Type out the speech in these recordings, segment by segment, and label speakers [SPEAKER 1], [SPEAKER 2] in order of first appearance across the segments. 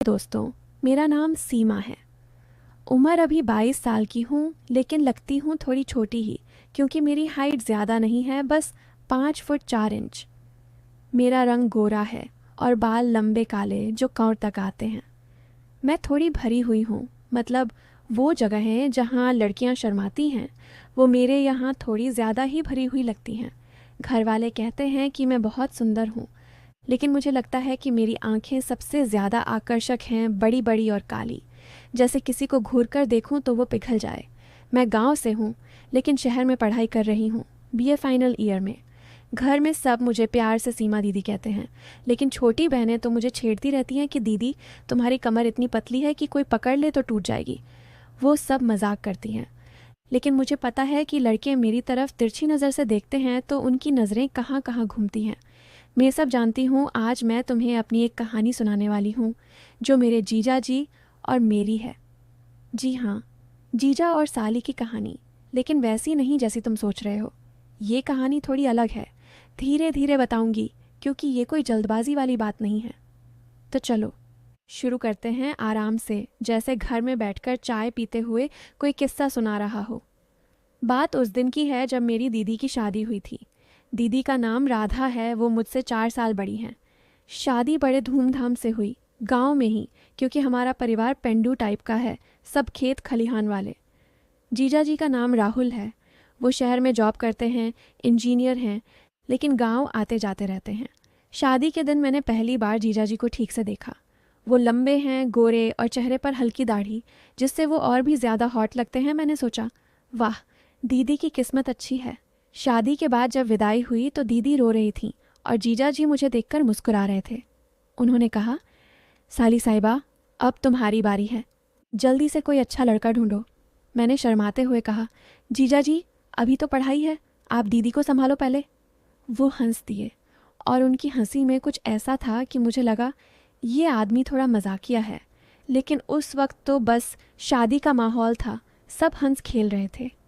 [SPEAKER 1] दोस्तों, मेरा नाम सीमा है। उम्र अभी 22 साल की हूँ, लेकिन लगती हूँ थोड़ी छोटी ही, क्योंकि मेरी हाइट ज़्यादा नहीं है, बस 5 फुट 4 इंच। मेरा रंग गोरा है और बाल लंबे काले जो कौर तक आते हैं। मैं थोड़ी भरी हुई हूँ, मतलब वो जगहें जहाँ लड़कियाँ शर्माती हैं, वो मेरे यहाँ थोड़ी ज़्यादा ही भरी हुई लगती हैं। घर वाले कहते हैं कि मैं बहुत सुंदर हूँ, लेकिन मुझे लगता है कि मेरी आंखें सबसे ज़्यादा आकर्षक हैं, बड़ी बड़ी और काली, जैसे किसी को घूर कर देखूं तो वो पिघल जाए। मैं गांव से हूँ, लेकिन शहर में पढ़ाई कर रही हूँ, बीए फाइनल ईयर में। घर में सब मुझे प्यार से सीमा दीदी कहते हैं, लेकिन छोटी बहनें तो मुझे छेड़ती रहती हैं कि दीदी, तुम्हारी कमर इतनी पतली है कि कोई पकड़ ले तो टूट जाएगी। वो सब मजाक करती हैं, लेकिन मुझे पता है कि लड़के मेरी तरफ तिरछी नज़र से देखते हैं तो उनकी नज़रें कहाँ कहाँ घूमती हैं। मैं ये सब जानती हूँ। आज मैं तुम्हें अपनी एक कहानी सुनाने वाली हूँ, जो मेरे जीजा जी और मेरी है। जी हाँ, जीजा और साली की कहानी, लेकिन वैसी नहीं जैसी तुम सोच रहे हो। ये कहानी थोड़ी अलग है, धीरे धीरे बताऊंगी, क्योंकि ये कोई जल्दबाजी वाली बात नहीं है। तो चलो शुरू करते हैं आराम से, जैसे घर में बैठकर चाय पीते हुए कोई किस्सा सुना रहा हो। बात उस दिन की है जब मेरी दीदी की शादी हुई थी। दीदी का नाम राधा है, वो मुझसे 4 साल बड़ी हैं। शादी बड़े धूमधाम से हुई, गांव में ही, क्योंकि हमारा परिवार पेंडू टाइप का है, सब खेत खलिहान वाले। जीजा जी का नाम राहुल है। वो शहर में जॉब करते हैं, इंजीनियर हैं, लेकिन गांव आते जाते रहते हैं। शादी के दिन मैंने पहली बार जीजा जी को ठीक से देखा। वो लंबे हैं, गोरे और चेहरे पर हल्की दाढ़ी, जिससे वो और भी ज़्यादा हॉट लगते हैं। मैंने सोचा, वाह, दीदी की किस्मत अच्छी है। शादी के बाद जब विदाई हुई तो दीदी रो रही थी और जीजा जी मुझे देखकर मुस्कुरा रहे थे। उन्होंने कहा, साली साहिबा, अब तुम्हारी बारी है, जल्दी से कोई अच्छा लड़का ढूंढो। मैंने शर्माते हुए कहा, जीजा जी, अभी तो पढ़ाई है, आप दीदी को संभालो पहले। वो हंस दिए, और उनकी हंसी में कुछ ऐसा था कि मुझे लगा ये आदमी थोड़ा मजाकिया है। लेकिन उस वक्त तो बस शादी का माहौल था, सब हंस खेल रहे थे।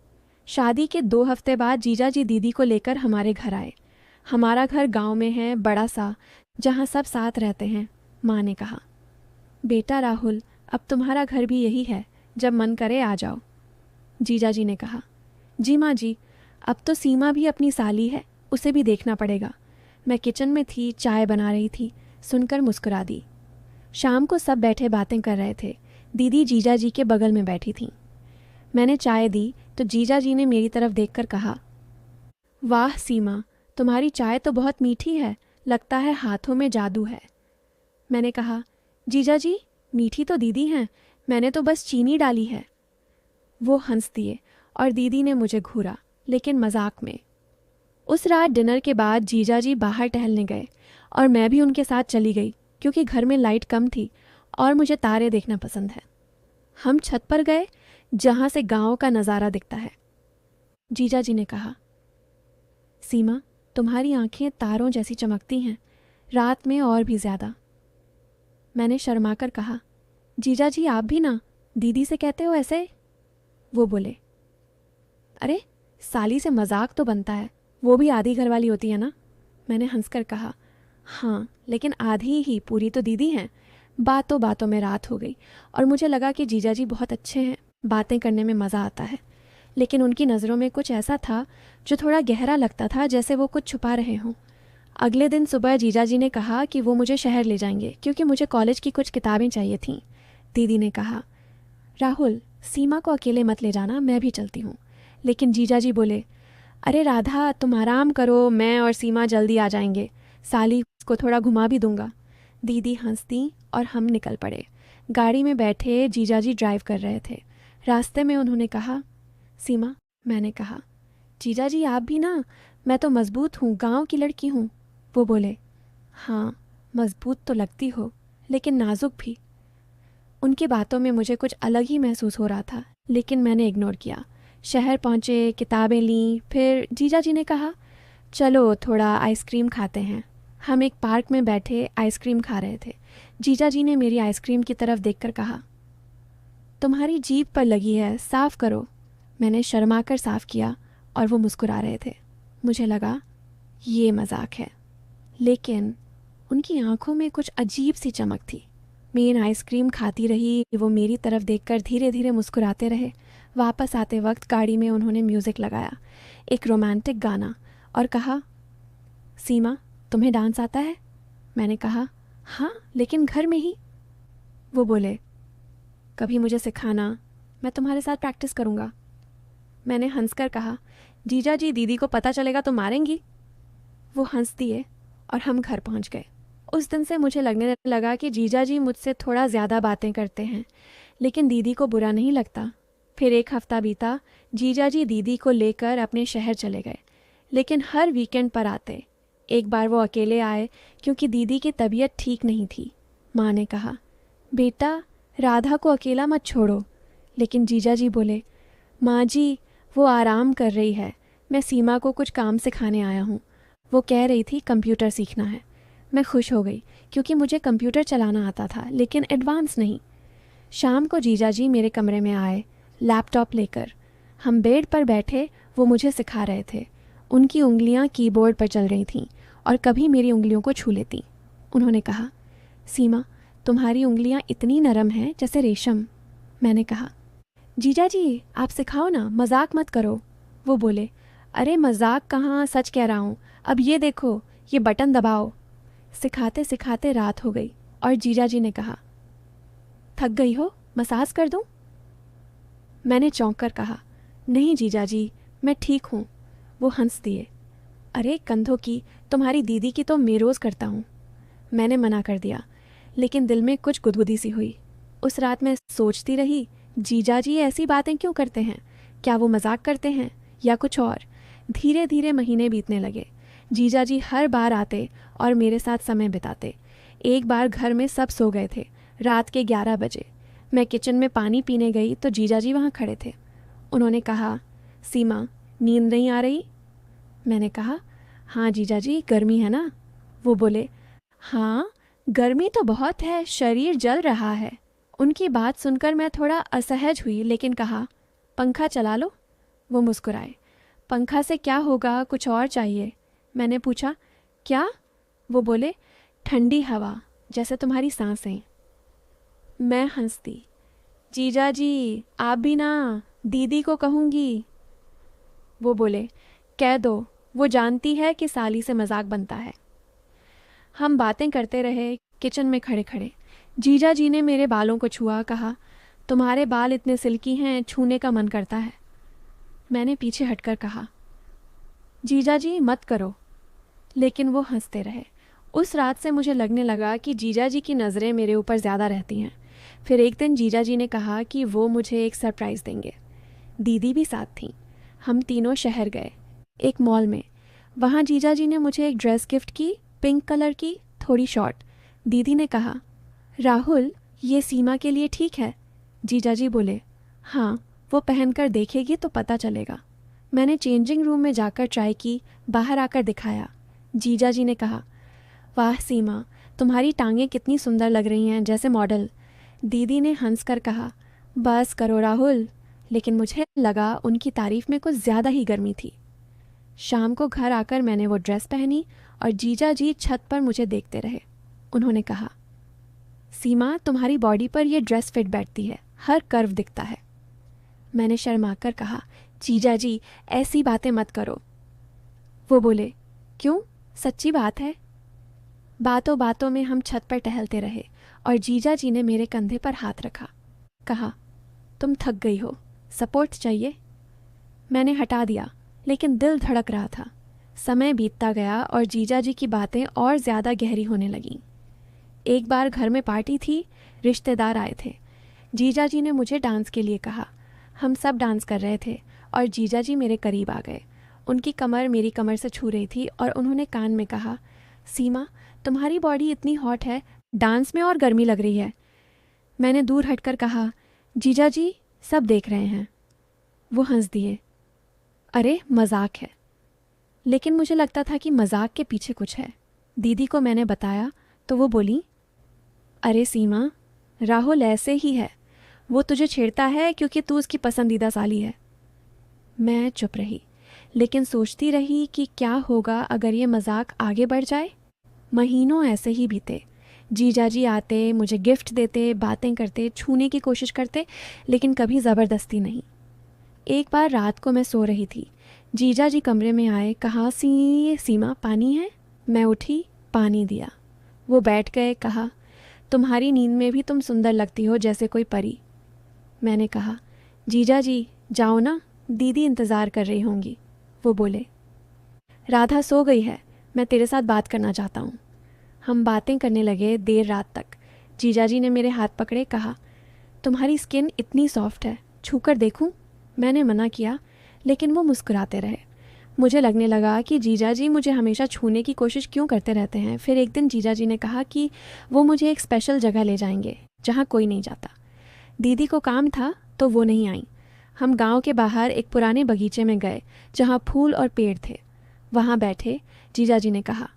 [SPEAKER 1] शादी के 2 हफ्ते बाद जीजा जी दीदी को लेकर हमारे घर आए। हमारा घर गांव में है, बड़ा सा, जहां सब साथ रहते हैं। माँ ने कहा, बेटा राहुल, अब तुम्हारा घर भी यही है, जब मन करे आ जाओ। जीजा जी ने कहा, जी माँ जी, अब तो सीमा भी अपनी साली है, उसे भी देखना पड़ेगा। मैं किचन में थी, चाय बना रही थी, सुनकर मुस्कुरा दी। शाम को सब बैठे बातें कर रहे थे। दीदी जीजा जी के बगल में बैठी थी। मैंने चाय दी तो जीजा जी ने मेरी तरफ देखकर कहा, वाह सीमा, तुम्हारी चाय तो बहुत मीठी है, लगता है हाथों में जादू है। मैंने कहा, जीजा जी, मीठी तो दीदी हैं, मैंने तो बस चीनी डाली है। वो हंस दिए और दीदी ने मुझे घूरा, लेकिन मजाक में। उस रात डिनर के बाद जीजा जी बाहर टहलने गए और मैं भी उनके साथ चली गई, क्योंकि घर में लाइट कम थी और मुझे तारे देखना पसंद है। हम छत पर गए, जहां से गांव का नज़ारा दिखता है। जीजा जी ने कहा, सीमा, तुम्हारी आंखें तारों जैसी चमकती हैं, रात में और भी ज़्यादा। मैंने शर्माकर कहा, जीजा जी आप भी ना दीदी से कहते हो ऐसे? वो बोले, अरे, साली से मजाक तो बनता है, वो भी आधी घरवाली होती है ना। मैंने हंसकर कहा, हाँ, लेकिन आधी ही, पूरी तो दीदी हैं। बातों बातों में रात हो गई और मुझे लगा कि जीजा जी बहुत अच्छे हैं, बातें करने में मज़ा आता है। लेकिन उनकी नज़रों में कुछ ऐसा था जो थोड़ा गहरा लगता था, जैसे वो कुछ छुपा रहे हों। अगले दिन सुबह जीजा जी ने कहा कि वो मुझे शहर ले जाएंगे, क्योंकि मुझे कॉलेज की कुछ किताबें चाहिए थीं। दीदी ने कहा, राहुल, सीमा को अकेले मत ले जाना, मैं भी चलती हूँ। लेकिन जीजा जी बोले, अरे राधा, तुम आराम करो, मैं और सीमा जल्दी आ जाएंगे, साली को थोड़ा घुमा भी दूंगा। दीदी हंस दी और हम निकल पड़े। गाड़ी में बैठे जीजाजी ड्राइव कर रहे थे। रास्ते में उन्होंने कहा, सीमा, मैंने कहा, जीजाजी आप भी ना, मैं तो मजबूत हूँ, गांव की लड़की हूँ। वो बोले, हाँ, मजबूत तो लगती हो, लेकिन नाजुक भी। उनकी बातों में मुझे कुछ अलग ही महसूस हो रहा था, लेकिन मैंने इग्नोर किया। शहर पहुँचे, किताबें लीं, फिर जीजाजी ने कहा, चलो थोड़ा आइसक्रीम खाते हैं। हम एक पार्क में बैठे आइसक्रीम खा रहे थे। जीजा जी ने मेरी आइसक्रीम की तरफ देखकर कहा, तुम्हारी जीभ पर लगी है, साफ करो। मैंने शर्माकर साफ किया और वो मुस्कुरा रहे थे। मुझे लगा ये मजाक है, लेकिन उनकी आंखों में कुछ अजीब सी चमक थी। मेन आइसक्रीम खाती रही। वो मेरी तरफ देखकर धीरे धीरे मुस्कुराते रहे। वापस आते वक्त गाड़ी में उन्होंने म्यूज़िक लगाया, एक रोमांटिक गाना, और कहा, सीमा, तुम्हें डांस आता है? मैंने कहा, हाँ, लेकिन घर में ही। वो बोले, कभी मुझे सिखाना, मैं तुम्हारे साथ प्रैक्टिस करूँगा। मैंने हंसकर कहा, जीजा जी, दीदी को पता चलेगा तो मारेंगी। वो हंस दिए और हम घर पहुँच गए। उस दिन से मुझे लगने लगा कि जीजा जी मुझसे थोड़ा ज़्यादा बातें करते हैं, लेकिन दीदी को बुरा नहीं लगता। फिर एक हफ्ता बीता। जीजा जी दीदी को लेकर अपने शहर चले गए, लेकिन हर वीकेंड पर आते। एक बार वो अकेले आए क्योंकि दीदी की तबीयत ठीक नहीं थी। माँ ने कहा, बेटा, राधा को अकेला मत छोड़ो। लेकिन जीजा जी बोले, माँ जी, वो आराम कर रही है, मैं सीमा को कुछ काम सिखाने आया हूँ। वो कह रही थी कंप्यूटर सीखना है। मैं खुश हो गई क्योंकि मुझे कंप्यूटर चलाना आता था, लेकिन एडवांस नहीं। शाम को जीजा जी मेरे कमरे में आए, लैपटॉप लेकर। हम बेड पर बैठे, वो मुझे सिखा रहे थे। उनकी उंगलियां कीबोर्ड पर चल रही थीं और कभी मेरी उंगलियों को छू लेती। उन्होंने कहा, सीमा, तुम्हारी उंगलियां इतनी नरम हैं जैसे रेशम। मैंने कहा, जीजा जी, आप सिखाओ ना, मजाक मत करो। वो बोले, अरे मजाक कहाँ, सच कह रहा हूँ। अब ये देखो, ये बटन दबाओ। सिखाते सिखाते रात हो गई और जीजा जी ने कहा, थक गई हो, मसाज कर दूं? मैंने चौंक कर कहा, नहीं जीजा जी, मैं ठीक हूँ। वो हंस दिए, अरे कंधों की, तुम्हारी दीदी की तो मैं रोज़ करता हूँ। मैंने मना कर दिया, लेकिन दिल में कुछ गुदगुदी सी हुई। उस रात मैं सोचती रही, जीजा जी ऐसी बातें क्यों करते हैं? क्या वो मजाक करते हैं या कुछ और? धीरे धीरे महीने बीतने लगे। जीजा जी हर बार आते और मेरे साथ समय बिताते। एक बार घर में सब सो गए थे, रात के 11 बजे। मैं किचन में पानी पीने गई तो जीजा जी वहाँ खड़े थे। उन्होंने कहा, सीमा, नींद नहीं आ रही? मैंने कहा, हाँ जीजा जी, गर्मी है ना। वो बोले, हाँ, गर्मी तो बहुत है, शरीर जल रहा है। उनकी बात सुनकर मैं थोड़ा असहज हुई, लेकिन कहा, पंखा चला लो। वो मुस्कुराए, पंखा से क्या होगा, कुछ और चाहिए। मैंने पूछा, क्या? वो बोले, ठंडी हवा, जैसे तुम्हारी सांसें। मैं हंस दी, जीजा जी, आप भी ना, दीदी को कहूँगी। वो बोले, कह दो, वो जानती है कि साली से मजाक बनता है। हम बातें करते रहे, किचन में खड़े खड़े। जीजा जी ने मेरे बालों को छुआ, कहा, तुम्हारे बाल इतने सिल्की हैं, छूने का मन करता है। मैंने पीछे हटकर कहा, जीजा जी मत करो। लेकिन वो हंसते रहे। उस रात से मुझे लगने लगा कि जीजा जी की नज़रें मेरे ऊपर ज़्यादा रहती हैं। फिर एक दिन जीजा जी ने कहा कि वो मुझे एक सरप्राइज़ देंगे। दीदी भी साथ थी। हम तीनों शहर गए, एक मॉल में। वहाँ जीजा जी ने मुझे एक ड्रेस गिफ्ट की, पिंक कलर की, थोड़ी शॉर्ट। दीदी ने कहा, राहुल, ये सीमा के लिए ठीक है? जीजा जी बोले, हाँ, वो पहनकर देखेगी तो पता चलेगा। मैंने चेंजिंग रूम में जाकर ट्राई की, बाहर आकर दिखाया। जीजा जी ने कहा, वाह सीमा, तुम्हारी टांगें कितनी सुंदर लग रही हैं, जैसे मॉडल। दीदी ने हंसकर कहा, बस करो राहुल। लेकिन मुझे लगा उनकी तारीफ में कुछ ज़्यादा ही गर्मी थी। शाम को घर आकर मैंने वो ड्रेस पहनी और जीजा जी छत पर मुझे देखते रहे। उन्होंने कहा, सीमा, तुम्हारी बॉडी पर यह ड्रेस फिट बैठती है, हर कर्व दिखता है। मैंने शर्माकर कहा, जीजा जी, ऐसी बातें मत करो। वो बोले, क्यों, सच्ची बात है। बातों बातों में हम छत पर टहलते रहे और जीजा जी ने मेरे कंधे पर हाथ रखा। कहा, तुम थक गई हो, सपोर्ट चाहिए? मैंने हटा दिया, लेकिन दिल धड़क रहा था। समय बीतता गया और जीजा जी की बातें और ज़्यादा गहरी होने लगीं। एक बार घर में पार्टी थी, रिश्तेदार आए थे। जीजा जी ने मुझे डांस के लिए कहा। हम सब डांस कर रहे थे और जीजा जी मेरे करीब आ गए। उनकी कमर मेरी कमर से छू रही थी और उन्होंने कान में कहा, सीमा, तुम्हारी बॉडी इतनी हॉट है, डांस में और गर्मी लग रही है। मैंने दूर हटकर कहा, जीजा जी, सब देख रहे हैं। वो हंस दिए, अरे मजाक है। लेकिन मुझे लगता था कि मजाक के पीछे कुछ है। दीदी को मैंने बताया तो वो बोली, अरे सीमा, राहुल ऐसे ही है, वो तुझे छेड़ता है क्योंकि तू उसकी पसंदीदा साली है। मैं चुप रही, लेकिन सोचती रही कि क्या होगा अगर ये मजाक आगे बढ़ जाए। महीनों ऐसे ही बीते। जीजाजी आते, मुझे गिफ्ट देते, बातें करते, छूने की कोशिश करते, लेकिन कभी ज़बरदस्ती नहीं। एक बार रात को मैं सो रही थी, जीजाजी कमरे में आए, कहा सीमा पानी है। मैं उठी, पानी दिया। वो बैठ गए, कहा तुम्हारी नींद में भी तुम सुंदर लगती हो, जैसे कोई परी। मैंने कहा जीजाजी जाओ ना, दीदी इंतज़ार कर रही होंगी। वो बोले राधा सो गई है, मैं तेरे साथ बात करना चाहता हूँ। हम बातें करने लगे देर रात तक। जीजाजी ने मेरे हाथ पकड़े, कहा तुम्हारी स्किन इतनी सॉफ्ट है, छूकर देखूं? मैंने मना किया, लेकिन वो मुस्कुराते रहे। मुझे लगने लगा कि जीजाजी मुझे हमेशा छूने की कोशिश क्यों करते रहते हैं। फिर एक दिन जीजाजी ने कहा कि वो मुझे एक स्पेशल जगह ले जाएंगे जहाँ कोई नहीं जाता। दीदी को काम था तो वो नहीं आई। हम गांव के बाहर एक पुराने बगीचे में गए जहाँ फूल और पेड़ थे। वहाँ बैठे जीजाजी ने कहा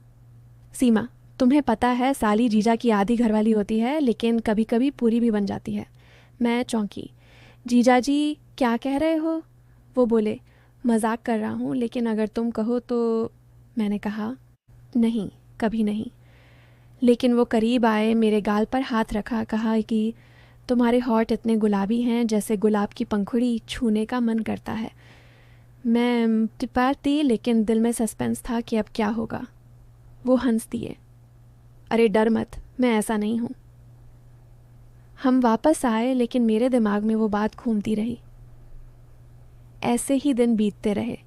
[SPEAKER 1] सीमा, तुम्हें पता है साली जीजा की आधी घरवाली होती है, लेकिन कभी कभी पूरी भी बन जाती है। मैं चौंकी। जीजाजी क्या कह रहे हो? वो बोले मजाक कर रहा हूँ, लेकिन अगर तुम कहो तो। मैंने कहा नहीं, कभी नहीं। लेकिन वो करीब आए, मेरे गाल पर हाथ रखा, कहा कि तुम्हारे हॉट इतने गुलाबी हैं जैसे गुलाब की पंखुड़ी, छूने का मन करता है। मैं टिपाती, लेकिन दिल में सस्पेंस था कि अब क्या होगा। वो हंस दिए। अरे डर मत, मैं ऐसा नहीं हूँ। हम वापस आए, लेकिन मेरे दिमाग में वो बात घूमती रही। ऐसे ही दिन बीतते रहे।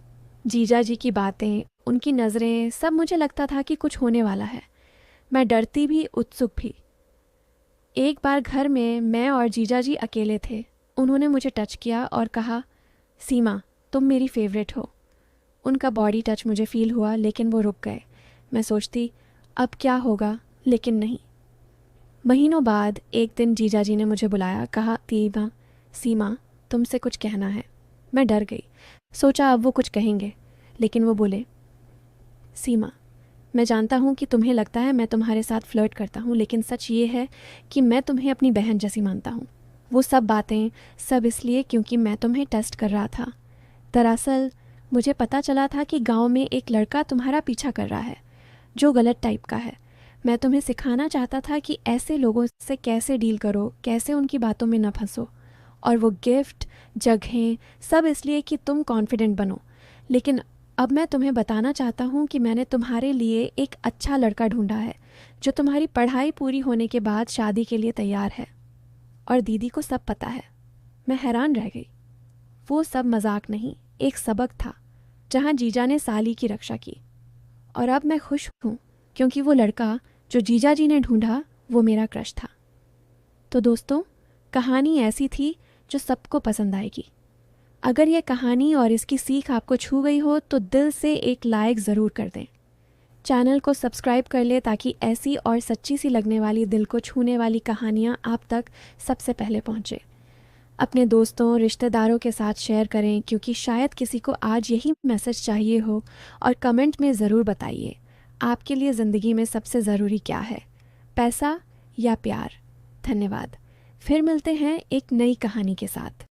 [SPEAKER 1] जीजाजी की बातें, उनकी नज़रें, सब मुझे लगता था कि कुछ होने वाला है। मैं डरती भी, उत्सुक भी। एक बार घर में मैं और जीजाजी अकेले थे। उन्होंने मुझे टच किया और कहा सीमा, तुम मेरी फेवरेट हो। उनका बॉडी टच मुझे फील हुआ, लेकिन वो रुक गए। मैं सोचती अब क्या होगा, लेकिन नहीं। महीनों बाद एक दिन जीजाजी ने मुझे बुलाया, कहा सीमा तुमसे कुछ कहना है। मैं डर गई, सोचा अब वो कुछ कहेंगे, लेकिन वो बोले सीमा, मैं जानता हूँ कि तुम्हें लगता है मैं तुम्हारे साथ फ्लर्ट करता हूँ, लेकिन सच ये है कि मैं तुम्हें अपनी बहन जैसी मानता हूँ। वो सब बातें सब इसलिए क्योंकि मैं तुम्हें टेस्ट कर रहा था। दरअसल मुझे पता चला था कि गांव में एक लड़का तुम्हारा पीछा कर रहा है, जो गलत टाइप का है। मैं तुम्हें सिखाना चाहता था कि ऐसे लोगों से कैसे डील करो, कैसे उनकी बातों में न फंसो। और वो गिफ्ट, जगहें, सब इसलिए कि तुम कॉन्फिडेंट बनो। लेकिन अब मैं तुम्हें बताना चाहता हूँ कि मैंने तुम्हारे लिए एक अच्छा लड़का ढूंढा है, जो तुम्हारी पढ़ाई पूरी होने के बाद शादी के लिए तैयार है। और दीदी को सब पता है। मैं हैरान रह गई। वो सब मजाक नहीं, एक सबक था, जहाँ जीजा ने साली की रक्षा की। और अब मैं खुश हूँ, क्योंकि वो लड़का जो जीजा जी ने ढूंढा, वो मेरा क्रश था। तो दोस्तों, कहानी ऐसी थी जो सबको पसंद आएगी। अगर ये कहानी और इसकी सीख आपको छू गई हो तो दिल से एक लाइक ज़रूर कर दें। चैनल को सब्सक्राइब कर ले ताकि ऐसी और सच्ची सी लगने वाली, दिल को छूने वाली कहानियाँ आप तक सबसे पहले पहुँचे। अपने दोस्तों, रिश्तेदारों के साथ शेयर करें, क्योंकि शायद किसी को आज यही मैसेज चाहिए हो। और कमेंट में ज़रूर बताइए, आपके लिए ज़िंदगी में सबसे ज़रूरी क्या है, पैसा या प्यार? धन्यवाद। फिर मिलते हैं एक नई कहानी के साथ।